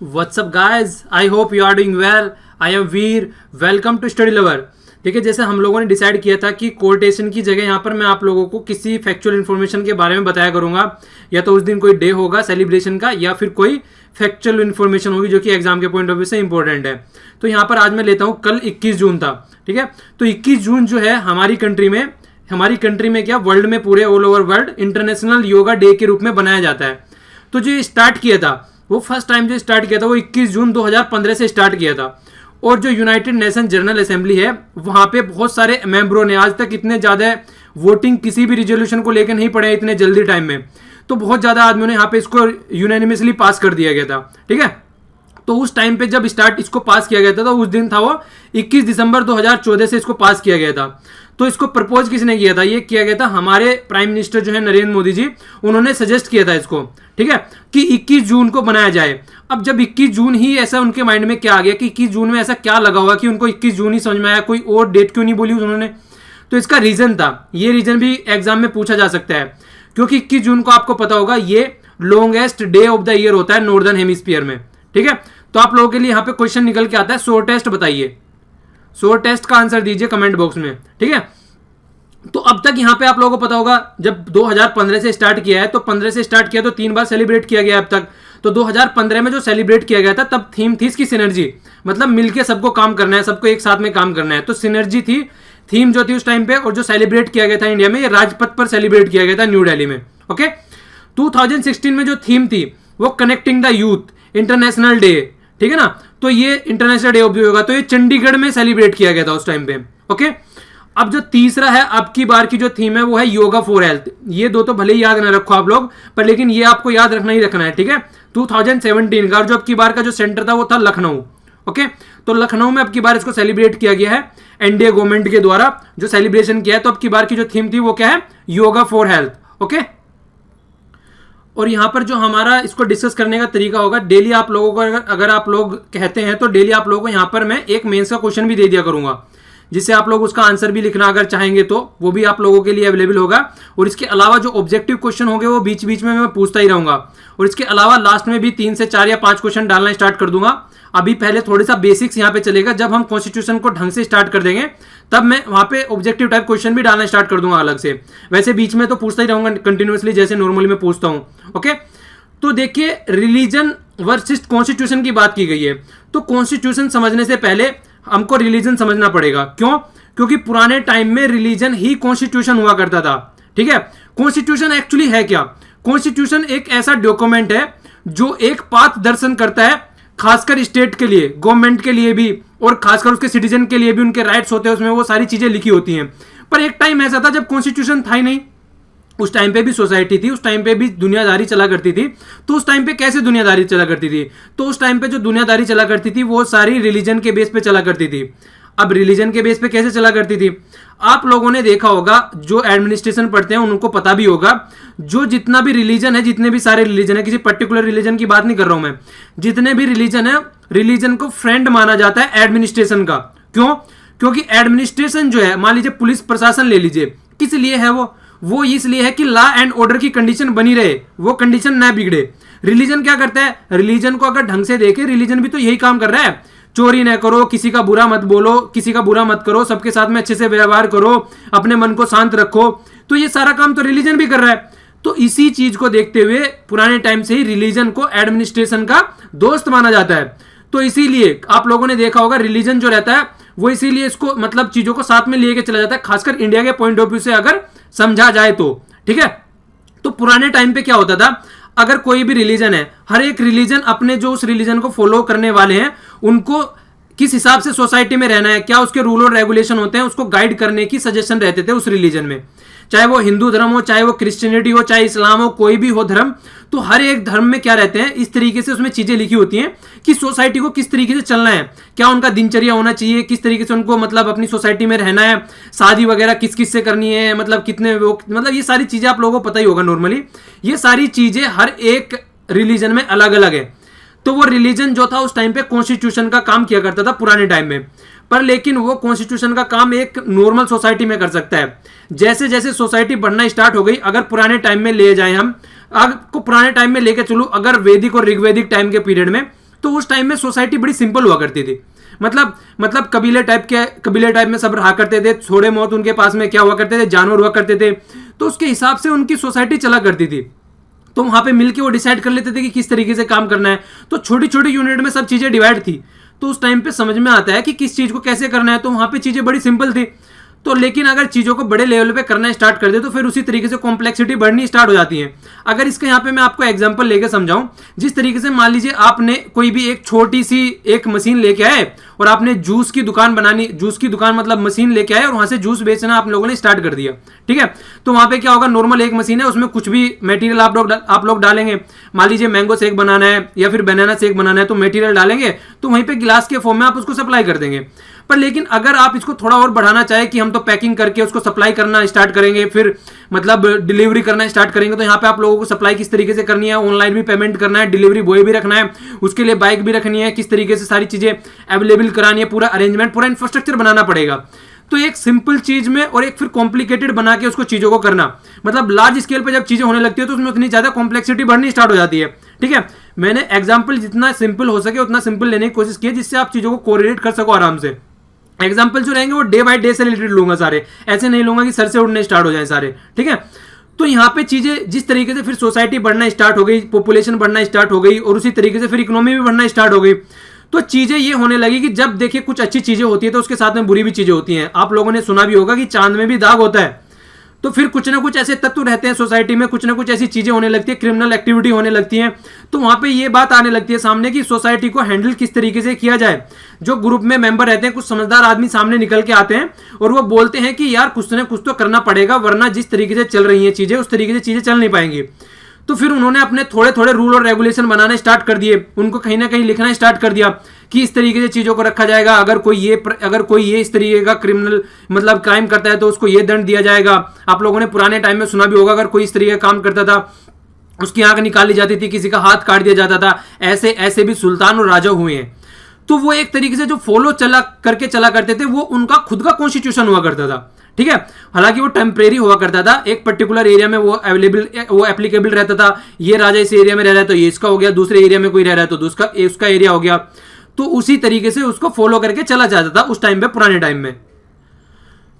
What's up guys? I hope you are doing well. I am Veer. Welcome to Study Lover. ठीक है, जैसे हम लोगों ने डिसाइड किया था कि कोटेशन की जगह यहाँ पर मैं आप लोगों को किसी फैक्चुअल इन्फॉर्मेशन के बारे में बताया करूँगा। या तो उस दिन कोई डे होगा सेलिब्रेशन का, या फिर कोई फैक्चुअल इन्फॉर्मेशन होगी जो कि एग्जाम के पॉइंट ऑफ व्यू से इंपॉर्टेंट है। तो यहाँ पर आज मैं लेता हूँ, कल 21 जून था, ठीक है। तो 21 जून जो है हमारी कंट्री में क्या, वर्ल्ड में, पूरे all over world international yoga day के रूप में बनाया जाता है। तो जो स्टार्ट किया था, वो फर्स्ट टाइम जो स्टार्ट किया था वो 21 जून 2015 से स्टार्ट किया था। और जो यूनाइटेड नेशन जनरल असेंबली है, वहाँ पे बहुत सारे मेंबरों ने, आज तक इतने ज़्यादा वोटिंग किसी भी रिजोल्यूशन को लेकर नहीं पड़े इतने जल्दी टाइम में। तो बहुत ज़्यादा आदमियों ने यहाँ पे इसको यूनानिमसली पास कर दिया गया था, ठीक है। तो उस टाइम पे जब इसको पास किया गया था, तो उस दिन था वो 21 दिसंबर 2014 से इसको पास किया गया था। तो इसको प्रपोज किसने किया था? ये किया गया था हमारे प्राइम मिनिस्टर जो है नरेंद्र मोदी जी, उन्होंने सजेस्ट किया था इसको, ठीक है, कि 21 जून को बनाया जाए। अब जब 21 जून ही, ऐसा उनके माइंड में क्या आ गया कि 21 जून में ऐसा क्या लगा हुआ कि उनको 21 जून ही समझ में आया, कोई और डेट क्यों नहीं बोली उन्होंने? तो इसका रीजन था, ये रीजन भी एग्जाम में पूछा जा सकता है, क्योंकि 21 जून को आपको पता होगा ये longest day of the year होता है नॉर्दर्न हेमिस्फीयर में, ठीक है। तो आप लोगों के लिए यहाँ पे क्वेश्चन निकल के आता है, शॉर्टेस्ट बताइए, शॉर्टेस्ट का आंसर दीजिए कमेंट बॉक्स में, ठीक है। तो अब तक यहाँ पे आप लोगों को पता होगा, जब 2015 से स्टार्ट किया है, तो 15 से स्टार्ट किया तो 3 बार सेलिब्रेट किया गया अब तक। तो 2015 में जो सेलिब्रेट किया गया था, तब थीम थी इसकी सिनर्जी, मतलब मिलके सबको काम करना है, सबको एक साथ में काम करना है। तो सिनर्जी थी थीम जो थी उस टाइम पे। और जो सेलिब्रेट किया गया था इंडिया में, ये राजपथ पर सेलिब्रेट किया गया था न्यू दिल्ली में, ओके। 2016 में जो थीम थी वो connecting the youth international day, ठीक है ना। तो ये इंटरनेशनल डे ऑफ योगा, तो ये चंडीगढ़ में सेलिब्रेट किया गया था उस टाइम पे, ओके। अब जो तीसरा है, अब की बार की जो थीम है वो है योगा फॉर हेल्थ। ये दो तो भले ही याद ना रखो आप लोग, पर लेकिन ये आपको याद रखना ही रखना है, ठीक है। 2017 का, और जो अब की बार का जो सेंटर था वो था लखनऊ, ओके। तो लखनऊ में अब की बार इसको सेलिब्रेट किया गया है एनडीए गवर्नमेंट के द्वारा जो सेलिब्रेशन किया है। तो अब की बार की जो थीम थी वो क्या है? Yoga for health, okay. और यहाँ पर जो हमारा इसको डिस्कस करने का तरीका होगा, डेली आप लोगों को अगर आप लोग कहते हैं तो डेली आप लोगों को यहाँ पर मैं एक मेंस का क्वेश्चन भी दे दिया करूंगा, जिससे आप लोग उसका आंसर भी लिखना अगर चाहेंगे तो वो भी आप लोगों के लिए अवेलेबल होगा। और इसके अलावा जो ऑब्जेक्टिव क्वेश्चन होंगे वो बीच बीच में मैं पूछता ही रहूंगा। और इसके अलावा लास्ट में भी 3 से 4 या 5 क्वेश्चन डालना स्टार्ट कर दूंगा। अभी पहले थोड़ी सा बेसिक्स यहाँ पे चलेगा, जब हम कॉन्स्टिट्यूशन को ढंग से स्टार्ट कर देंगे तब मैं वहाँ पे ऑब्जेक्टिव टाइप क्वेश्चन भी डालना स्टार्ट कर दूंगा अलग से। वैसे बीच में तो पूछता ही रहूंगा कंटिन्यूसली, जैसे नॉर्मली मैं पूछता हूँ, ओके। तो देखिए, रिलीजन वर्सेस कॉन्स्टिट्यूशन की बात की गई है। तो कॉन्स्टिट्यूशन समझने से पहले हमको रिलीजन समझना पड़ेगा। क्यों? क्योंकि पुराने टाइम में रिलीजन ही कॉन्स्टिट्यूशन हुआ करता था, ठीक है। कॉन्स्टिट्यूशन एक्चुअली है क्या? कॉन्स्टिट्यूशन एक ऐसा डॉक्यूमेंट है जो एक पाथ दर्शन करता है, खासकर स्टेट के लिए, गवर्नमेंट के लिए भी, और खासकर उसके सिटीजन के लिए भी, उनके राइट्स होते हैं उसमें, वो सारी चीजें लिखी होती हैं। पर एक टाइम ऐसा था जब कॉन्स्टिट्यूशन था ही नहीं, उस टाइम पे भी सोसाइटी थी, उस टाइम पे भी दुनियादारी चला करती थी। तो उस टाइम पे कैसे दुनियादारी चला करती थी? तो उस टाइम पे जो दुनियादारी चला करती थी वो सारी रिलीजन के बेस पे चला करती थी। अब रिलीजन के बेस पे कैसे चला करती थी? आप लोगों ने देखा होगा, जो एडमिनिस्ट्रेशन पढ़ते हैं उनको पता भी होगा, जो जितना भी रिलीजन है, जितने भी सारे रिलीजन है, किसी पर्टिकुलर रिलीजन की बात नहीं कर रहा हूं मैं, जितने भी रिलीजन है, रिलीजन को फ्रेंड माना जाता है एडमिनिस्ट्रेशन का। क्यों? क्योंकि एडमिनिस्ट्रेशन जो है, मान लीजिए पुलिस प्रशासन ले लीजिए, किस लिए है वो इसलिए है कि लॉ एंड ऑर्डर की कंडीशन बनी रहे, वो कंडीशन ना बिगड़े। रिलीजन क्या करता है? रिलीजन को अगर ढंग से देखे, रिलीजन भी तो यही काम कर रहा है, चोरी ना करो, किसी का बुरा मत बोलो, किसी का बुरा मत करो, सबके साथ में अच्छे से व्यवहार करो, अपने मन को शांत रखो। तो ये सारा काम तो रिलीजन भी कर रहा है। तो इसी चीज को देखते हुए पुराने टाइम से ही रिलीजन को एडमिनिस्ट्रेशन का दोस्त माना जाता है। तो इसीलिए आप लोगों ने देखा होगा, रिलीजन जो रहता है वो इसीलिए इसको, मतलब चीजों को साथ में लेके चला जाता है, खासकर इंडिया के पॉइंट ऑफ व्यू से अगर समझा जाए तो, ठीक है। तो पुराने टाइम पे क्या होता था, अगर कोई भी रिलीजन है, हर एक रिलीजन अपने जो उस रिलीजन को फॉलो करने वाले हैं, उनको किस हिसाब से सोसाइटी में रहना है, क्या उसके रूल और रेगुलेशन होते हैं, उसको गाइड करने की सजेशन रहते थे उस रिलीजन में। चाहे वो हिंदू धर्म हो, चाहे वो क्रिश्चियनिटी हो, चाहे इस्लाम हो, कोई भी हो धर्म, तो हर एक धर्म में क्या रहते हैं, इस तरीके से उसमें चीजें लिखी होती हैं कि सोसाइटी को किस तरीके से चलना है, क्या उनका दिनचर्या होना चाहिए, किस तरीके से उनको, मतलब अपनी सोसाइटी में रहना है, शादी वगैरह किस किस से करनी है, मतलब कितने लोग, मतलब ये सारी चीजें आप लोगों को पता ही होगा नॉर्मली। ये सारी चीजें हर एक रिलीजन में अलग अलग है। तो वो रिलीजन जो था उस टाइम पे कॉन्स्टिट्यूशन का काम किया करता था पुराने टाइम में। पर लेकिन वो कॉन्स्टिट्यूशन का काम एक नॉर्मल सोसाइटी में कर सकता है। जैसे जैसे सोसाइटी बढ़ना स्टार्ट हो गई, अगर पुराने टाइम में ले जाएं हम, आपको पुराने टाइम में लेके चलूं, अगर वैदिक और ऋग्वैदिक टाइम के पीरियड में, तो उस टाइम में सोसाइटी बड़ी सिंपल हुआ करती थी। मतलब कबीले टाइप में सब रहा करते थे, थोड़े बहुत उनके पास में क्या हुआ करते थे, जानवर हुआ करते थे, तो उसके हिसाब से उनकी सोसाइटी चला करती थी। तो वहां पे मिलके वो डिसाइड कर लेते थे कि किस तरीके से काम करना है। तो छोटी छोटी यूनिट में सब चीजें डिवाइड थी, तो उस टाइम पे समझ में आता है कि किस चीज को कैसे करना है। तो वहां पे चीजें बड़ी सिंपल थी। तो लेकिन अगर चीज़ों को बड़े लेवल पे करना स्टार्ट कर दे तो फिर उसी तरीके से कॉम्प्लेक्सिटी बढ़नी स्टार्ट हो जाती है। अगर इसके यहाँ पे मैं आपको एग्जांपल लेके समझाऊं, जिस तरीके से मान लीजिए आपने कोई भी एक छोटी सी एक मशीन लेके आए और आपने जूस की दुकान मतलब मशीन लेके आए और वहां से जूस बेचना आप लोगों ने स्टार्ट कर दिया, ठीक है। तो वहां पे क्या होगा, नॉर्मल एक मशीन है, उसमें कुछ भी मटेरियल आप लोग डालेंगे। मान लीजिए मैंगो शेक बनाना है या फिर बनाना शेक बनाना है, तो मटेरियल डालेंगे, तो वहीं पे गिलास के फॉर्म में आप उसको सप्लाई कर देंगे। पर लेकिन अगर आप इसको थोड़ा और बढ़ाना चाहे कि हम तो पैकिंग करके उसको सप्लाई करना स्टार्ट करेंगे, फिर मतलब डिलीवरी करना स्टार्ट करेंगे, तो यहाँ पे आप लोगों को सप्लाई किस तरीके से करनी है, ऑनलाइन भी पेमेंट करना है, डिलीवरी बॉय भी रखना है, उसके लिए बाइक भी रखनी है, किस तरीके से सारी चीजें अवेलेबल करानी है, पूरा अरेंजमेंट, पूरा इंफ्रास्ट्रक्चर बनाना पड़ेगा। तो एक सिंपल चीज में और एक फिर कॉम्प्लिकेटेड बना के उसको चीजों को करना, मतलब लार्ज स्केल पर जब चीजें होने लगती है तो उसमें उतनी ज्यादा कॉम्प्लेक्सिटी बढ़नी स्टार्ट हो जाती है, ठीक है। मैंने एग्जाम्पल जितना सिंपल हो सके उतना सिंपल लेने की कोशिश की है, जिससे आप चीजों को कोरिलेट कर सको आराम से। एग्जाम्पल जो रहेंगे वो डे बाय डे से रिलेटेड लूंगा सारे, ऐसे नहीं लूंगा कि सर से उड़ने स्टार्ट हो जाए सारे, ठीक है। तो यहाँ पे चीजें जिस तरीके से फिर सोसाइटी बढ़ना स्टार्ट हो गई, पॉपुलेशन बढ़ना स्टार्ट हो गई और उसी तरीके से फिर इकोनॉमी भी बढ़ना स्टार्ट हो गई, तो चीजें ये होने लगी कि जब देखिए कुछ अच्छी चीजें होती है तो उसके साथ में बुरी भी चीजें होती हैं। आप लोगों ने सुना भी होगा कि चांद में भी दाग होता है। तो फिर कुछ ना कुछ ऐसे तत्व रहते हैं सोसाइटी में, कुछ ना कुछ ऐसी चीजें होने लगती है, क्रिमिनल एक्टिविटी होने लगती है। तो वहां पे ये बात आने लगती है सामने कि सोसाइटी को हैंडल किस तरीके से किया जाए। जो ग्रुप में मेंबर रहते हैं, कुछ समझदार आदमी सामने निकल के आते हैं और वो बोलते हैं कि यार कुछ ना कुछ तो करना पड़ेगा, वरना जिस तरीके से चल रही हैं चीजें उस तरीके से चीजें चल नहीं पाएंगी। तो फिर उन्होंने अपने थोड़े थोड़े रूल और रेगुलेशन बनाने स्टार्ट कर दिए, उनको कहीं ना कहीं लिखना स्टार्ट कर दिया कि इस तरीके से चीजों को रखा जाएगा। अगर कोई ये इस तरीके का क्रिमिनल मतलब क्राइम करता है तो उसको ये दंड दिया जाएगा। आप लोगों ने पुराने टाइम में सुना भी होगा, अगर कोई इस तरीके का काम करता था उसकी आंख निकाली जाती थी, किसी का हाथ काट दिया जाता था। ऐसे ऐसे भी सुल्तान और राजा हुए हैं। तो वो एक तरीके से जो फॉलो चला करते थे, वो उनका खुद का कॉन्स्टिट्यूशन हुआ करता था, ठीक है। हालांकि वो टेम्परेरी हुआ करता था, एक पर्टिकुलर एरिया में वो एप्लीकेबल रहता था। ये राजा इस एरिया में रह रहा है तो ये इसका हो गया, दूसरे एरिया में कोई रह रहा है तो उसका एरिया हो गया। तो उसी तरीके से उसको फॉलो करके चला जाता था उस टाइम पे, पुराने टाइम में।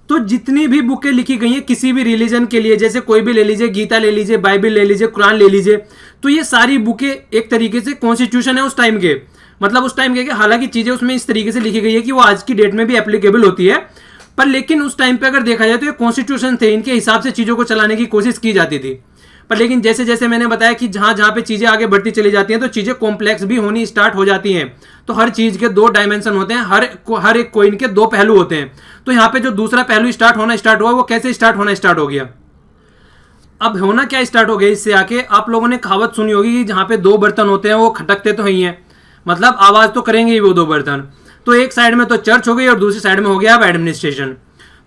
तो जितनी भी बुकें लिखी गई हैं किसी भी रिलीजन के लिए, जैसे कोई भी ले लीजिए, गीता ले लीजिए, बाइबल ले लीजिए, कुरान ले लीजिए, तो ये सारी बुकें एक तरीके से कॉन्स्टिट्यूशन है उस टाइम के, मतलब उस टाइम के। हालांकि चीजें उसमें इस तरीके से लिखी गई है कि वो आज की डेट में भी एप्लीकेबल होती है, पर लेकिन उस टाइम पे अगर देखा जाए तो ये कॉन्स्टिट्यूशन थे, इनके हिसाब से चीजों को चलाने की कोशिश की जाती थी। पर लेकिन जैसे जैसे मैंने बताया कि जहां जहां पे चीजें आगे बढ़ती चली जाती हैं तो चीजें कॉम्प्लेक्स भी होनी स्टार्ट हो जाती हैं। तो हर चीज के दो डायमेंशन होते हैं, हर एक कॉइन के दो पहलू होते हैं। तो यहाँ पे जो दूसरा पहलू स्टार्ट हुआ वो कैसे स्टार्ट होना स्टार्ट हो गया। अब होना क्या स्टार्ट हो गया इससे आके, आप लोगों ने कहावत सुनी होगी कि जहां पे दो बर्तन होते हैं वो खटकते तो ही हैं, मतलब आवाज तो करेंगे ही वो दो बर्तन। तो एक साइड में तो चर्च हो गई और दूसरी साइड में हो गया अब एडमिनिस्ट्रेशन।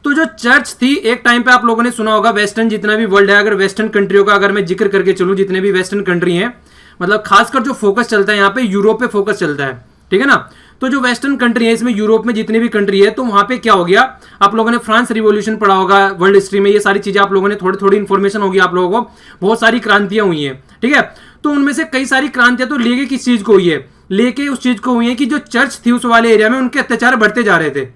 तो जो चर्च थी एक टाइम पे, आप लोगों ने सुना होगा, वेस्टर्न जितना भी वर्ल्ड है, अगर वेस्टर्न कंट्रियों का अगर मैं जिक्र करके चलूं, जितने भी वेस्टर्न कंट्री हैं, मतलब खासकर जो फोकस चलता है यहाँ पे यूरोप पे फोकस चलता है, ठीक है ना। तो जो वेस्टर्न कंट्री है इसमें यूरोप में जितनी भी कंट्री है, तो वहां पे क्या हो गया, आप लोगों ने फ्रांस रिवॉल्यूशन पढ़ा होगा वर्ल्ड हिस्ट्री में, ये सारी चीजें आप लोगों ने थोड़ी थोड़ी इंफॉर्मेशन होगी आप लोगों को। बहुत सारी क्रांतियां हुई हैं, ठीक है। तो उनमें से कई सारी क्रांतियां तो लेके किस चीज को हुई है, लेके उस चीज को हुई है कि जो चर्च थी उस वाले एरिया में उनके अत्याचार बढ़ते जा रहे थे।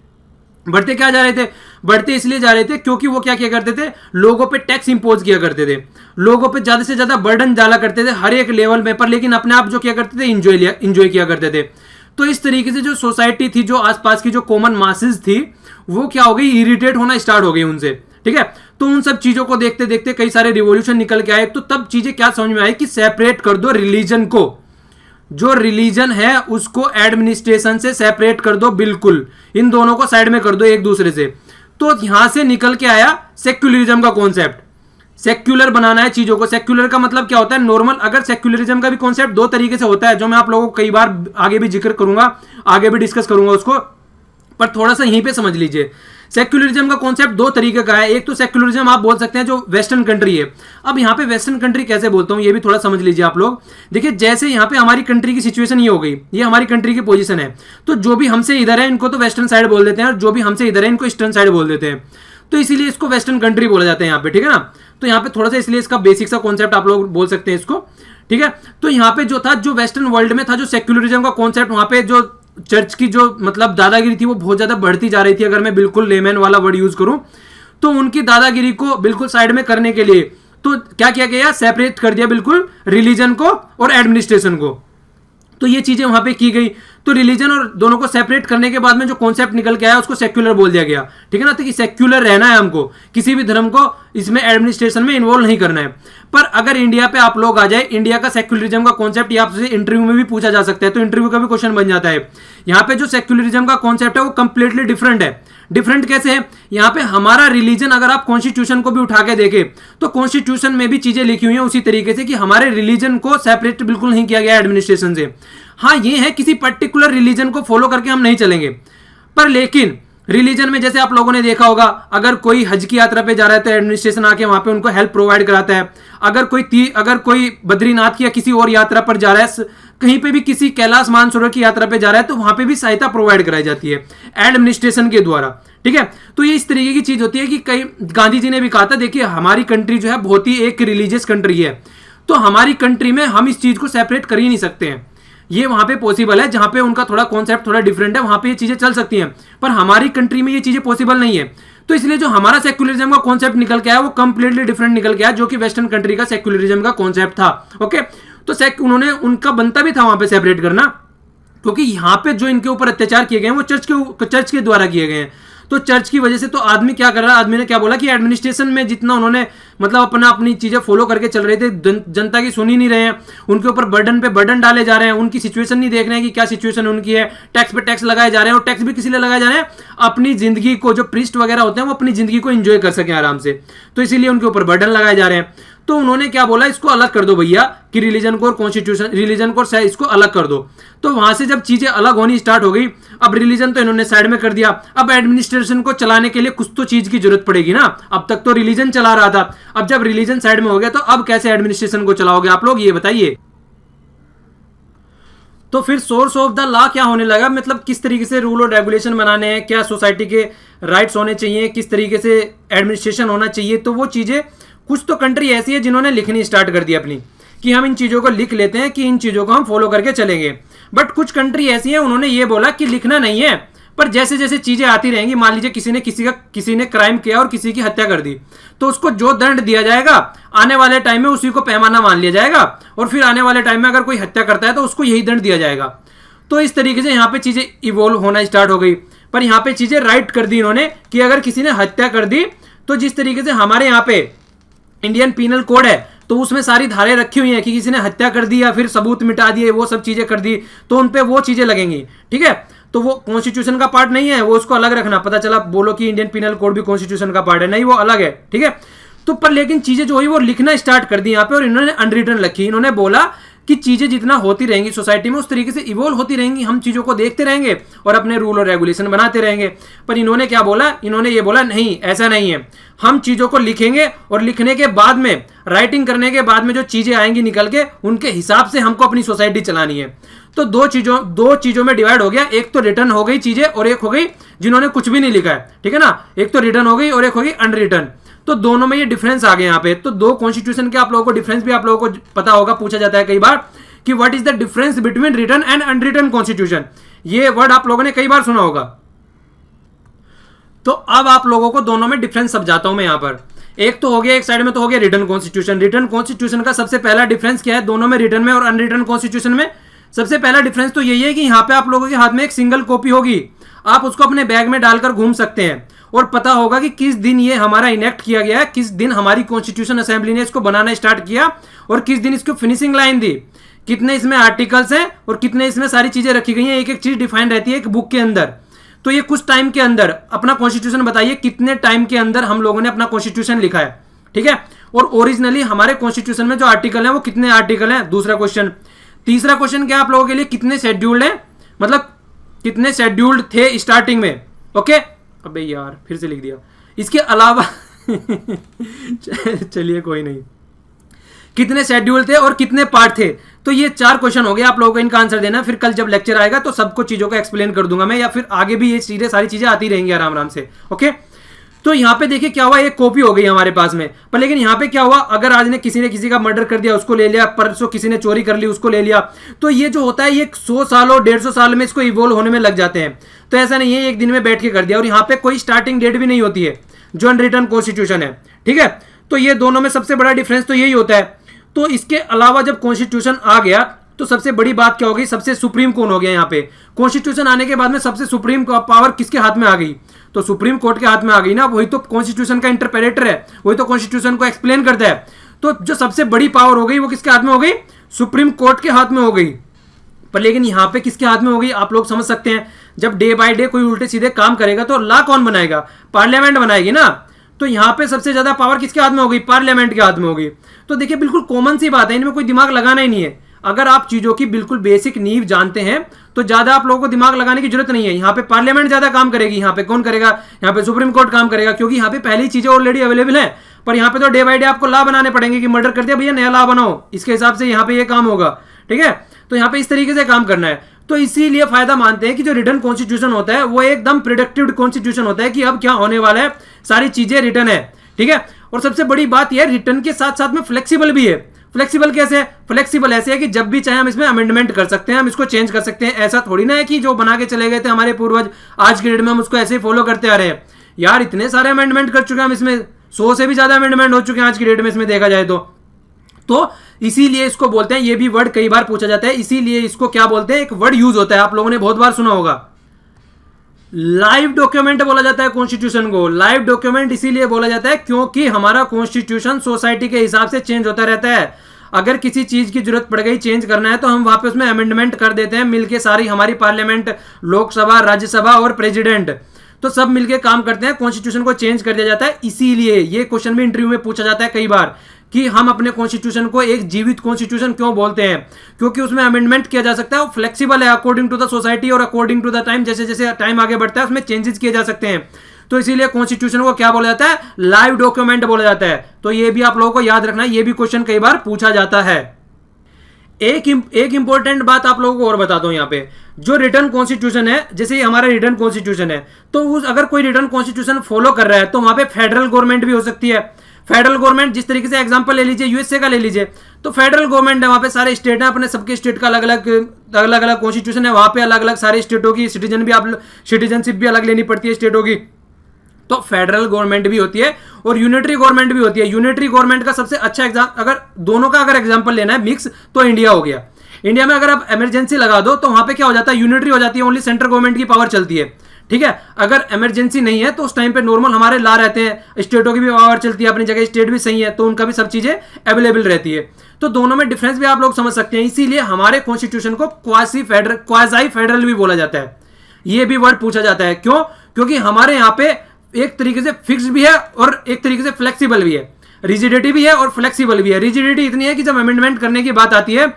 बढ़ते क्या जा रहे थे, बढ़ते इसलिए जा रहे थे क्योंकि वो क्या किया करते थे, लोगों पे टैक्स इंपोज किया करते थे, लोगों पे ज्यादा से ज्यादा बर्डन डाला करते थे हर एक लेवल में, पर लेकिन अपने आप जो किया करते थे इंजॉय किया करते थे। तो इस तरीके से जो सोसाइटी थी, जो आसपास की जो कॉमन मासेस थी, वो क्या हो गई, इरिटेट होना स्टार्ट हो गई उनसे, ठीक है। तो उन सब चीजों को देखते देखते कई सारे रिवॉल्यूशन निकल के आए। तो तब चीजें क्या समझ में आई कि सेपरेट कर दो रिलीजन को, जो रिलीजन है उसको एडमिनिस्ट्रेशन से सेपरेट कर दो, बिल्कुल इन दोनों को साइड में कर दो एक दूसरे से। तो यहां से निकल के आया सेक्युलरिज्म का कॉन्सेप्ट। सेक्युलर बनाना है चीजों को। सेक्युलर का मतलब क्या होता है, नॉर्मल। अगर सेक्युलरिज्म का भी कॉन्सेप्ट दो तरीके से होता है, जो मैं आप लोगों को कई बार आगे भी जिक्र करूंगा, आगे भी डिस्कस करूंगा उसको, पर थोड़ा सा यहीं पे समझ लीजिए। सेक्युलरिज्म का कॉन्सेप्ट दो तरीके का है। एक तो सेक्युलरिज्म आप बोल सकते हैं जो वेस्टर्न कंट्री है। अब यहाँ पे वेस्टर्न कंट्री कैसे बोलता हूँ ये भी थोड़ा समझ लीजिए आप लोग। देखिए जैसे यहाँ पे हमारी कंट्री की सिचुएशन ये हो गई, ये हमारी कंट्री की पोजीशन है, तो जो भी हमसे इधर है इनको तो वेस्टर्न साइड बोल देते हैं, और जो भी हमसे इधर है इनको ईस्टर्न साइड बोल देते हैं। तो इसीलिए इसको वेस्टर्न कंट्री बोला जाता है यहाँ पे, ठीक है ना। तो यहाँ पे थोड़ा सा इसलिए इसका बेसिक सा कॉन्सेप्ट आप लोग बोल सकते हैं इसको, ठीक है। तो यहाँ पे जो था, जो वेस्टर्न वर्ल्ड में था, जो सेक्युलरिज्म का कॉन्सेप्ट, वहां पे जो चर्च की जो मतलब दादागिरी थी वो बहुत ज्यादा बढ़ती जा रही थी, अगर मैं बिल्कुल लेमैन वाला वर्ड यूज करूं तो। उनकी दादागिरी को बिल्कुल साइड में करने के लिए तो क्या किया गया, सेपरेट कर दिया बिल्कुल रिलीजन को और एडमिनिस्ट्रेशन को। तो ये चीजें वहां पे की गई। तो रिलीजन और दोनों को सेपरेट करने के बाद में जो कॉन्सेप्ट निकल के आया उसको सेक्युलर बोल दिया गया, ठीक है ना। तो कि सेक्युलर रहना है हमको, किसी भी धर्म को इसमें एडमिनिस्ट्रेशन में इन्वॉल्व नहीं करना है। पर अगर इंडिया पे आप लोग आ जाए, इंडिया का सेक्युलरिज्म का कॉन्सेप्ट आपसे इंटरव्यू में भी पूछा जा सकता है, तो इंटरव्यू का भी क्वेश्चन बन जाता है। यहाँ पे जो सेक्युलरिज्म का कॉन्सेप्ट है वो कंप्लीटली डिफरेंट है। डिफरेंट कैसे है, यहाँ पे हमारा रिलीजन, अगर आप कॉन्स्टिट्यूशन को भी उठा के देखें तो कॉन्स्टिट्यूशन में भी चीजें लिखी हुई हैं उसी तरीके से कि हमारे रिलीजन को सेपरेट बिल्कुल नहीं किया गया एडमिनिस्ट्रेशन से। हाँ, ये है किसी पर्टिकुलर रिलीजन को फॉलो करके हम नहीं चलेंगे, पर लेकिन रिलीजन में जैसे आप लोगों ने देखा होगा, अगर कोई हज की यात्रा पे जा रहा है तो एडमिनिस्ट्रेशन आके वहां पे उनको हेल्प प्रोवाइड कराता है। अगर कोई बद्रीनाथ की या किसी और यात्रा पर जा रहा है, कहीं पे भी किसी कैलाश मानसरोवर की यात्रा पे जा रहा है, तो वहां पे भी सहायता प्रोवाइड कराई जाती है एडमिनिस्ट्रेशन के द्वारा, ठीक है। तो ये इस तरीके की चीज होती है कि कई, गांधी जी ने भी कहा था, देखिए हमारी कंट्री जो है बहुत ही एक रिलीजियस कंट्री है, तो हमारी कंट्री में हम इस चीज को सेपरेट कर ही नहीं सकते हैं। ये वहां पे पॉसिबल है, जहां पे उनका थोड़ा कॉन्सेप्ट थोड़ा डिफरेंट है, वहां पे ये चीजें चल सकती हैं, पर हमारी कंट्री में ये चीजें पॉसिबल नहीं है। तो इसलिए जो हमारा सेक्युलरिज्म का कॉन्सेप्ट निकल के आया वो कंप्लीटली डिफरेंट निकल के आया, जो कि वेस्टर्न कंट्री का सेक्युलरिज्म का कॉन्सेप्ट था। ओके, तो उन्होंने, उनका बनता भी था वहां पे सेपरेट करना, क्योंकि यहां पे जो इनके ऊपर अत्याचार किए गए हैं वो चर्च के द्वारा किए गए हैं। तो चर्च की वजह से तो आदमी क्या कर रहा है, आदमी ने क्या बोला कि एडमिनिस्ट्रेशन में जितना उन्होंने मतलब अपनी चीजें फॉलो करके चल रहे थे, जनता की सुन ही नहीं रहे हैं, उनके ऊपर बर्डन पे बर्डन डाले जा रहे हैं, उनकी सिचुएशन नहीं देख रहे हैं कि क्या सिचुएशन उनकी है, टैक्स पे टैक्स लगाए जा रहे हैं। और टैक्स भी किसी लिए लगाए जा रहे हैं, अपनी जिंदगी को, जो प्रीस्ट वगैरह होते हैं वो अपनी जिंदगी को एंजॉय कर सके आराम से, तो इसीलिए उनके ऊपर बर्डन लगाए जा रहे हैं। तो उन्होंने क्या बोला, इसको अलग कर दो भैया, कि रिलीजन को और कॉन्स्टिट्यूशन, रिलीजन को इसको अलग कर दो। तो वहां से जब चीजें अलग होनी स्टार्ट हो गई, अब रिलीजन तो इन्होंने साइड में कर दिया, अब एडमिनिस्ट्रेशन को चलाने के लिए कुछ तो चीज की जरूरत पड़ेगी ना। अब तक तो रिलीजन चला रहा था, अब जब रिलीजन साइड में हो गया तो अब कैसे एडमिनिस्ट्रेशन को चलाओगे आप लोग, ये बताइए। तो फिर सोर्स ऑफ द लॉ क्या होने लगा, मतलब किस तरीके से रूल और रेगुलेशन बनाने हैं, क्या सोसाइटी के राइट्स होने चाहिए, किस तरीके से एडमिनिस्ट्रेशन होना चाहिए। तो वो चीजें, कुछ तो कंट्री ऐसी है जिन्होंने लिखनी स्टार्ट कर दी अपनी, कि हम इन चीजों को लिख लेते हैं कि इन चीजों को हम फॉलो करके चलेंगे। बट कुछ कंट्री ऐसी है उन्होंने ये बोला कि लिखना नहीं है, पर जैसे जैसे चीजें आती रहेंगी, मान लीजिए किसी ने क्राइम किया और किसी की हत्या कर दी, तो उसको जो दंड दिया जाएगा आने वाले टाइम में उसी को पैमाना मान लिया जाएगा, और फिर आने वाले टाइम में अगर कोई हत्या करता है तो उसको यही दंड दिया जाएगा। तो इस तरीके से यहाँ पे चीजें इवॉल्व होना स्टार्ट हो गई। पर यहाँ पे चीजें राइट कर दी इन्होंने कि अगर किसी ने हत्या कर दी तो जिस तरीके से हमारे यहाँ पे इंडियन पीनल कोड है तो उसमें सारी धारे रखी हुई हैं कि किसी ने हत्या कर दी या फिर सबूत मिटा दिए, वो सब चीजें कर दी, तो उन पे वो चीजें लगेंगी, ठीक है। तो वो कॉन्स्टिट्यूशन का पार्ट नहीं है, वो उसको अलग रखना। पता चला बोलो कि इंडियन पीनल कोड भी कॉन्स्टिट्यूशन का पार्ट है, नहीं, वो अलग है, ठीक है। तो पर लेकिन चीजें जो हुई वो लिखना स्टार्ट कर दी यहाँ पे, और इन्होंने अनरिटन रखी। इन्होंने बोला कि चीजें जितना होती रहेंगी सोसाइटी में उस तरीके से इवॉल्व होती रहेंगी, हम चीजों को देखते रहेंगे और अपने रूल और रेगुलेशन बनाते रहेंगे। पर इन्होंने क्या बोला, इन्होंने ये बोला नहीं, ऐसा नहीं है, हम चीजों को लिखेंगे और लिखने के बाद में, राइटिंग करने के बाद में जो चीजें आएंगी निकल के, उनके हिसाब से हमको अपनी सोसाइटी चलानी है। तो दो चीजों में डिवाइड हो गया, एक तो रिटर्न हो गई चीजें और एक हो गई जिन्होंने कुछ भी नहीं लिखा है, ठीक है ना। एक तो रिटर्न हो गई और एक हो गई अनरिटर्न। तो दोनों में ये डिफरेंस आ गए यहाँ पे। तो दो कॉन्स्टिट्यूशन के आप लोगों को डिफरेंस भी आप लोगों को पता होगा, पूछा जाता है कई बार कि what is the difference between written and unwritten constitution. ये वर्ड आप लोगों ने कई बार सुना होगा। तो अब आप लोगों को दोनों में डिफरेंस समझाता हूं मैं यहाँ पर। एक तो हो गया, एक साइड में तो हो गया रिटन कॉन्स्टिट्यूशन। रिटन कॉन्स्टिट्यूशन का सबसे पहला डिफरेंस क्या है दोनों में, रिटन में और अनरिटन कॉन्स्टिट्यूशन में? सबसे पहला डिफरेंस तो यही है कि यहाँ पे आप लोगों के हाथ में एक सिंगल कॉपी होगी, आप उसको अपने बैग में डालकर घूम सकते हैं और पता होगा कि किस दिन ये हमारा इनेक्ट किया गया है, किस दिन हमारी कॉन्स्टिट्यूशन असेंबली ने इसको बनाना स्टार्ट किया और किस दिन इसको फिनिशिंग लाइन दी, कितने इसमें आर्टिकल्स हैं और कितने इसमें सारी चीजें रखी गई हैं। एक एक चीज डिफाइन रहती है एक बुक के अंदर। तो ये कुछ टाइम के अंदर अपना कॉन्स्टिट्यूशन बताइए कितने टाइम के अंदर हम लोगों ने अपना कॉन्स्टिट्यूशन लिखा है, ठीक है। और ओरिजिनली हमारे कॉन्स्टिट्यूशन में जो आर्टिकल है वो कितने आर्टिकल हैं, दूसरा क्वेश्चन। तीसरा क्वेश्चन क्या आप लोगों के लिए, कितने शेड्यूल्ड है, मतलब कितने शेड्यूल्ड थे स्टार्टिंग में, ओके। अबे यार फिर से लिख दिया। इसके अलावा चलिए कोई नहीं, कितने शेड्यूल थे और कितने पार्ट थे। तो ये 4 क्वेश्चन हो गए, आप लोगों को इनका आंसर देना। फिर कल जब लेक्चर आएगा तो सबको चीजों को एक्सप्लेन कर दूंगा मैं, या फिर आगे भी ये चीजें सारी चीजें आती रहेंगी आराम आराम से, ओके। तो यहाँ पे देखिए क्या हुआ, एक कॉपी हो गई हमारे पास में, पर लेकिन यहाँ पे क्या हुआ, अगर आज ने किसी का मर्डर कर दिया उसको ले लिया, परसों किसी ने चोरी कर ली उसको ले लिया, तो ये जो होता है ये 100 साल और 150 साल में इसको इवोल्व होने में लग जाते हैं। तो ऐसा नहीं है एक दिन में बैठ के कर दिया, और यहाँ पे कोई स्टार्टिंग डेट भी नहीं होती है जो अनरिटन कॉन्स्टिट्यूशन है, ठीक है। तो ये दोनों में सबसे बड़ा डिफरेंस तो यही होता है। तो इसके अलावा जब कॉन्स्टिट्यूशन आ गया तो सबसे बड़ी बात क्या हो गई, सबसे सुप्रीम कौन हो गया यहाँ पे, कॉन्स्टिट्यूशन आने के बाद में सबसे सुप्रीम पावर किसके हाथ में आ गई, तो सुप्रीम कोर्ट के हाथ में आ गई ना, वही तो कॉन्स्टिट्यूशन का इंटरप्रेटर है, वही तो कॉन्स्टिट्यूशन को एक्सप्लेन करता है। तो जो सबसे बड़ी पावर हो गई वो किसके हाथ में हो गई, सुप्रीम कोर्ट के हाथ में हो गई। पर लेकिन यहाँ पे किसके हाथ में हो गई, आप लोग समझ सकते हैं, जब डे बाय डे कोई उल्टे सीधे काम करेगा तो लॉ कौन बनाएगा, पार्लियामेंट बनाएगी ना। तो यहाँ पे सबसे ज्यादा पावर किसके हाथ में हो गई, पार्लियामेंट के हाथ में हो गई। तो देखिए बिल्कुल कॉमन सी बात है, इनमें कोई दिमाग लगाना ही नहीं है। अगर आप चीजों की बिल्कुल बेसिक नींव जानते हैं तो ज्यादा आप लोगों को दिमाग लगाने की जरूरत नहीं है। यहाँ पे पार्लियामेंट ज्यादा काम करेगी, यहाँ पे कौन करेगा, यहाँ पे सुप्रीम कोर्ट काम करेगा, क्योंकि यहाँ पे पहली चीजें ऑलरेडी अवेलेबल है। पर यहाँ पे तो डे बाय डे आपको लॉ बनाने पड़ेंगे कि मर्डर कर दिया भैया नया लॉ बनाओ, इसके हिसाब से यहाँ पे ये काम होगा, ठीक है। तो यहाँ पे इस तरीके से काम करना है। तो इसीलिए फायदा मानते हैं कि जो रिटर्न कॉन्स्टिट्यूशन होता है वो एकदम प्रिडिक्टिव कॉन्स्टिट्यूशन होता है कि अब क्या होने वाला है, सारी चीजें रिटर्न है, ठीक है। और सबसे बड़ी बात यह रिटर्न के साथ साथ में फ्लेक्सिबल भी है। फ्लेक्सिबल कैसे है, फ्लेक्सिबल ऐसे है कि जब भी चाहे हम इसमें अमेंडमेंट कर सकते हैं, हम इसको चेंज कर सकते हैं। ऐसा थोड़ी ना है कि जो बना के चले गए थे हमारे पूर्वज आज के डेट में हम उसको ऐसे ही फॉलो करते आ रहे हैं। यार इतने सारे अमेंडमेंट कर चुके हैं हम, इसमें 100 से भी ज्यादा अमेंडमेंट हो चुके हैं आज की डेट में इसमें देखा जाए तो इसीलिए इसको बोलते हैं, ये भी वर्ड कई बार पूछा जाता है, इसीलिए इसको क्या बोलते हैं, एक वर्ड यूज होता है आप लोगों ने बहुत बार सुना होगा, लाइव डॉक्यूमेंट बोला जाता है कॉन्स्टिट्यूशन को। लाइव डॉक्यूमेंट इसीलिए बोला जाता है क्योंकि हमारा कॉन्स्टिट्यूशन सोसाइटी के हिसाब से चेंज होता रहता है। अगर किसी चीज की जरूरत पड़ गई चेंज करना है तो हम वहां पे उसमें अमेंडमेंट कर देते हैं, मिलके सारी हमारी पार्लियामेंट, लोकसभा, राज्यसभा और प्रेसिडेंट तो सब मिलके काम करते हैं, कॉन्स्टिट्यूशन को चेंज कर दिया जाता है। इसीलिए ये क्वेश्चन भी इंटरव्यू में पूछा जाता है कई बार कि हम अपने कॉन्स्टिट्यूशन को एक जीवित कॉन्स्टिट्यूशन क्यों बोलते हैं, क्योंकि उसमें अमेंडमेंट किया जा सकता है, वो फ्लेक्सिबल है अकॉर्डिंग टू द सोसाइटी और अकॉर्डिंग टू द टाइम, जैसे जैसे टाइम आगे बढ़ता है उसमें चेंजेस किए जा सकते हैं। तो इसीलिए कॉन्स्टिट्यूशन को क्या बोला जाता है, लाइव डॉक्यूमेंट बोला जाता है। तो ये भी आप लोगों को याद रखना है, ये भी क्वेश्चन कई बार पूछा जाता है। एक इंपॉर्टेंट बात आप लोगों को और बताता हूं, यहाँ पे जो रिटर्न कॉन्स्टिट्यूशन है, जैसे ये हमारा रिटर्न कॉन्स्टिट्यूशन है, तो उस अगर कोई रिटर्न कॉन्स्टिट्यूशन फॉलो कर रहा है तो वहां पे फेडरल गवर्नमेंट भी हो सकती है। फेडरल गवर्नमेंट जिस तरीके से एग्जांपल ले लीजिए यूएसए का ले लीजिए, तो फेडरल गवर्नमेंट है, वहां पे सारे स्टेट हैं, अपने सबके स्टेट का अलग अलग कॉन्स्टिट्यूशन है, वहां पे अलग अलग सारे स्टेटों की सिटीजनशिप भी अलग लेनी पड़ती है स्टेटों की। तो फेडरल गवर्नमेंट भी होती है और यूनिटरी गवर्नमेंट भी होती है। यूनिटरी गवर्नमेंट का सबसे अच्छा अगर दोनों का अगर एग्जांपल लेना है मिक्स, तो इंडिया हो गया। इंडिया में अगर आप इमरजेंसी लगा दो तो वहां पे क्या हो जाता है, यूनिटरी हो जाती है, ओनली सेंट्रल गवर्नमेंट की पावर चलती है, ठीक है। अगर इमरजेंसी नहीं है तो उस टाइम पे नॉर्मल हमारे ला रहते हैं, स्टेटों की भी पावर चलती है अपनी जगह, स्टेट भी सही है तो उनका भी सब चीजें अवेलेबल रहती है। तो दोनों में डिफरेंस भी आप लोग समझ सकते हैं। इसीलिए हमारे कॉन्स्टिट्यूशन को क्वाजी फेडरल भी बोला जाता है। ये भी वर्ड पूछा जाता है, क्यों, क्योंकि हमारे यहाँ पे एक तरीके से फिक्स भी है और एक तरीके से फ्लेक्सिबल भी है, रिजिडिटी भी है और फ्लेक्सिबल भी है। रिजिडिटी इतनी है कि जब अमेंडमेंट करने की बात आती है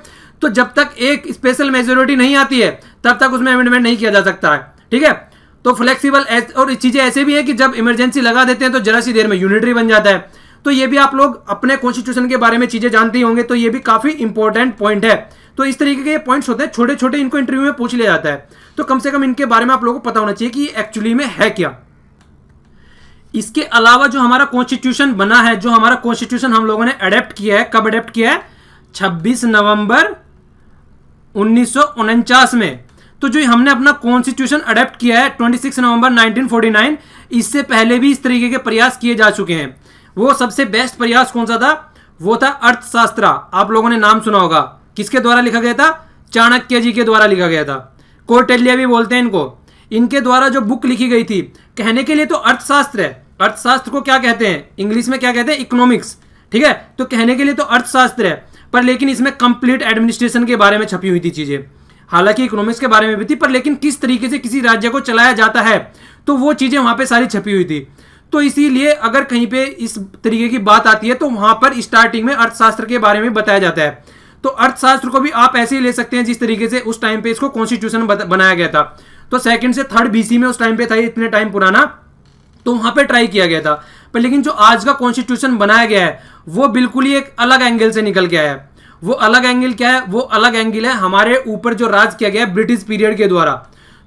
तो जब तक एक स्पेशल मेजोरिटी नहीं आती है तब तक उसमें अमेंडमेंट नहीं किया जा सकता है, ठीक है। तो फ्लेक्सिबल और चीजें ऐसे भी है कि जब इमरजेंसी लगा देते हैं तो जरा सी देर में यूनिटरी बन जाता है। तो ये भी आप लोग अपने कॉन्स्टिट्यूशन के बारे में चीजें जानते ही होंगे, तो ये भी काफी इंपॉर्टेंट पॉइंट है। तो इस तरीके के पॉइंट्स होते हैं छोटे छोटे, इनको इंटरव्यू में पूछ लिया जाता है, तो कम से कम इनके बारे में आप लोगों को पता होना चाहिए कि एक्चुअली में है क्या। इसके अलावा जो हमारा कॉन्स्टिट्यूशन बना है, जो हमारा कॉन्स्टिट्यूशन हम लोगों ने अडेप्ट किया है, कब अडेप्ट किया है, 26 नवंबर 1949 में। तो जो हमने अपना कॉन्स्टिट्यूशन अडेप्ट किया है 26 नवंबर 1949, इससे पहले भी इस तरीके के प्रयास किए जा चुके हैं। वो सबसे बेस्ट प्रयास कौन सा था, वो था अर्थशास्त्र। आप लोगों ने नाम सुना होगा, किसके द्वारा लिखा गया था, चाणक्य जी के द्वारा लिखा गया था, कौटिल्य भी बोलते हैं इनको। इनके द्वारा जो बुक लिखी गई थी, कहने के लिए तो अर्थशास्त्र है, अर्थशास्त्र को क्या कहते हैं, इंग्लिश में क्या कहते हैं, इकोनॉमिक्स, ठीक है। तो कहने के लिए तो अर्थशास्त्र है, पर लेकिन इसमें कंप्लीट एडमिनिस्ट्रेशन के बारे में छपी हुई थी चीजें। हालांकि इकोनॉमिक्स के बारे में भी थी, पर लेकिन किस तरीके से किसी राज्य को चलाया जाता है, तो वो चीजें वहां पे सारी छपी हुई थी। तो इसीलिए अगर कहीं पे इस तरीके की बात आती है तो वहां पर स्टार्टिंग में अर्थशास्त्र के बारे में बताया जाता है। तो अर्थशास्त्र को भी आप ऐसे ही ले सकते हैं जिस तरीके से उस टाइम पे इसको कॉन्स्टिट्यूशन बनाया गया था। तो 2nd से 3rd BC में उस टाइम पे था, इतने टाइम पुराना, तो वहां पे ट्राई किया गया था। पर लेकिन जो आज का कॉन्स्टिट्यूशन बनाया गया है वो बिल्कुल ही एक अलग एंगल से निकल के आया है। वो अलग एंगल क्या है, वो अलग एंगल है हमारे ऊपर जो राज किया गया है ब्रिटिश पीरियड के द्वारा,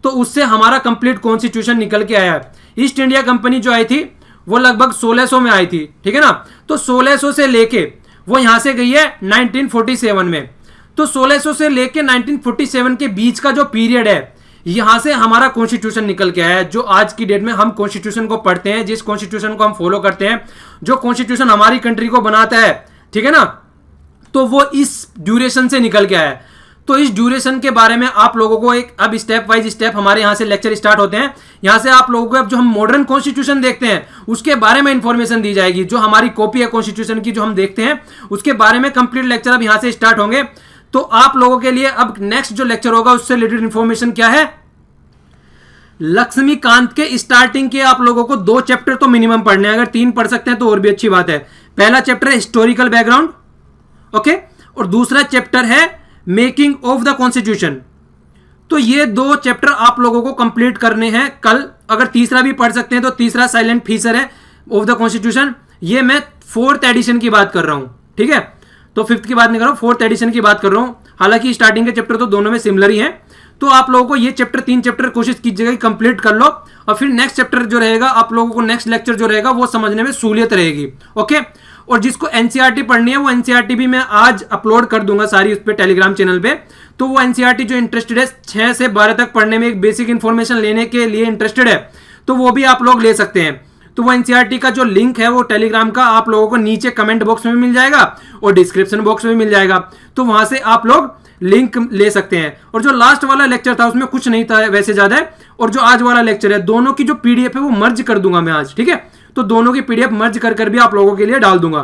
तो उससे हमारा कंप्लीट कॉन्स्टिट्यूशन निकल के आया है। ईस्ट इंडिया कंपनी जो आई थी वो लगभग 1600 में आई थी, ठीक है ना। तो 1600 से लेके वो यहां से गई है 1947 में। तो 1600 से लेके 1947 के बीच का जो पीरियड है, यहां से हमारा कॉन्स्टिट्यूशन निकल के आया है। जो आज की डेट में हम कॉन्स्टिट्यूशन को पढ़ते हैं, जिस कॉन्स्टिट्यूशन को हम फॉलो करते हैं, जो कॉन्स्टिट्यूशन हमारी कंट्री को बनाता है, ठीक है ना, तो वो इस ड्यूरेशन से निकल के आया है। तो इस ड्यूरेशन के बारे में आप लोगों को एक अब स्टेप वाइज स्टेप हमारे यहां से लेक्चर स्टार्ट होते हैं। यहां से आप लोगों को अब जो हम मॉडर्न कॉन्स्टिट्यूशन देखते हैं उसके बारे में इंफॉर्मेशन दी जाएगी। जो हमारी कॉपी है कॉन्स्टिट्यूशन की जो हम देखते हैं उसके बारे में कंप्लीट लेक्चर अब यहां से स्टार्ट होंगे। तो आप लोगों के लिए अब नेक्स्ट जो लेक्चर होगा उससे रिलेटेड इंफॉर्मेशन क्या है, लक्ष्मीकांत के स्टार्टिंग के आप लोगों को 2 चैप्टर तो मिनिमम पढ़ने हैं। अगर 3 पढ़ सकते हैं तो और भी अच्छी बात है। पहला चैप्टर है हिस्टोरिकल बैकग्राउंड, ओके, और दूसरा चैप्टर है मेकिंग ऑफ द कॉन्स्टिट्यूशन। तो ये 2 चैप्टर आप लोगों को कंप्लीट करने हैं कल। अगर तीसरा भी पढ़ सकते हैं तो तीसरा साइलेंट फीचर है ऑफ द कॉन्स्टिट्यूशन। ये मैं 4th एडिशन की बात कर रहा हूं, ठीक है। तो 5th की बात नहीं कर रहा हूं, 4th एडिशन की बात कर रहा हूं। हालांकि स्टार्टिंग के चैप्टर तो दोनों में सिमिलर ही है। तो आप लोगों को ये चैप्टर 3 चैप्टर कोशिश कीजिएगा कि कंप्लीट कर लो, और फिर नेक्स्ट चैप्टर जो रहेगा आप लोगों को नेक्स्ट लेक्चर जो रहेगा वो समझने में सहूलियत रहेगी, ओके। और जिसको एनसीईआरटी पढ़नी है वो एनसीईआरटी भी मैं आज अपलोड कर दूंगा सारी उस पर टेलीग्राम चैनल पे। तो वो एनसीईआरटी जो इंटरेस्टेड है 6 से 12 तक पढ़ने में, एक बेसिक इंफॉर्मेशन लेने के लिए इंटरेस्टेड है, तो वो भी आप लोग ले सकते हैं। तो वो एनसीईआरटी का जो लिंक है वो टेलीग्राम का आप लोगों को नीचे कमेंट बॉक्स में मिल जाएगा और डिस्क्रिप्शन बॉक्स में मिल जाएगा। तो वहां से आप लोग लिंक ले सकते हैं। और जो लास्ट वाला लेक्चर था उसमें कुछ नहीं था वैसे ज्यादा, और जो आज वाला लेक्चर है दोनों की जो पीडीएफ है वो मर्ज कर दूंगा मैं आज, ठीक है। तो दोनों की पीडीएफ मर्ज कर भी आप लोगों के लिए डाल दूंगा,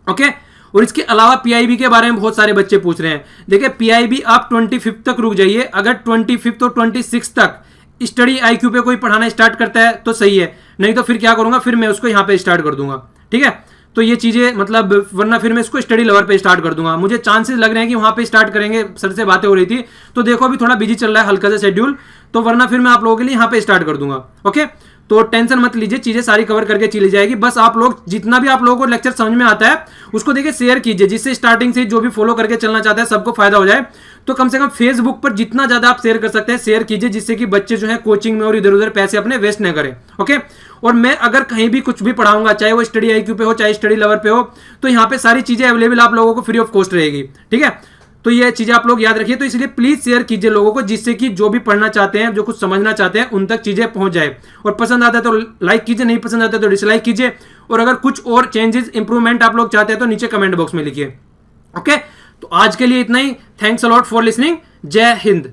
ओके। और इसके अलावा पीआईबी के बारे में बहुत सारे बच्चे पूछ रहे हैं। देखिए पीआईबी आप 25 तक रुक जाइए। अगर 25 और 26 तक स्टडी आईक्यू पे कोई पढ़ाना स्टार्ट करता है तो सही है, नहीं तो फिर क्या करूंगा, फिर मैं उसको यहाँ पे स्टार्ट कर दूंगा, ठीक है। तो ये चीजें मतलब, वरना फिर मैं इसको स्टडी लेवल पे स्टार्ट कर दूंगा। मुझे चांसेस लग रहे हैं कि वहां पे स्टार्ट करेंगे, सर से बातें हो रही थी तो देखो अभी थोड़ा बिजी चल रहा है हल्का सा शेड्यूल, तो वरना फिर मैं आप लोगों के लिए यहाँ पे स्टार्ट कर दूंगा, ओके। तो टेंशन मत लीजिए, चीजें सारी कवर करके चली जाएगी। बस आप लोग जितना भी आप लोगों को लेक्चर समझ में आता है उसको देखिए शेयर कीजिए, जिससे स्टार्टिंग से जो भी फॉलो करके चलना चाहता है सबको फायदा हो जाए। तो कम से कम फेसबुक पर जितना ज्यादा आप शेयर कर सकते हैं शेयर कीजिए, जिससे कि बच्चे जो है कोचिंग में और इधर उधर पैसे अपने वेस्ट न करें, ओके। और मैं अगर कहीं भी कुछ भी पढ़ाऊंगा, चाहे वो स्टडी आईक्यू पे हो चाहे स्टडी लेवल पे हो, तो यहाँ पे सारी चीजें अवेलेबल आप लोगों को फ्री ऑफ कॉस्ट रहेगी, ठीक है। तो ये चीजें आप लोग याद रखिए। तो इसलिए प्लीज शेयर कीजिए लोगों को, जिससे कि जो भी पढ़ना चाहते हैं, जो कुछ समझना चाहते हैं, उन तक चीजें पहुंच जाए। और पसंद आता है तो लाइक कीजिए, नहीं पसंद आता है तो डिसलाइक कीजिए। और अगर कुछ और चेंजेस इंप्रूवमेंट आप लोग चाहते हैं तो नीचे कमेंट बॉक्स में लिखिए, ओके। तो आज के लिए इतना ही। Thanks a lot for listening. Jai Hind.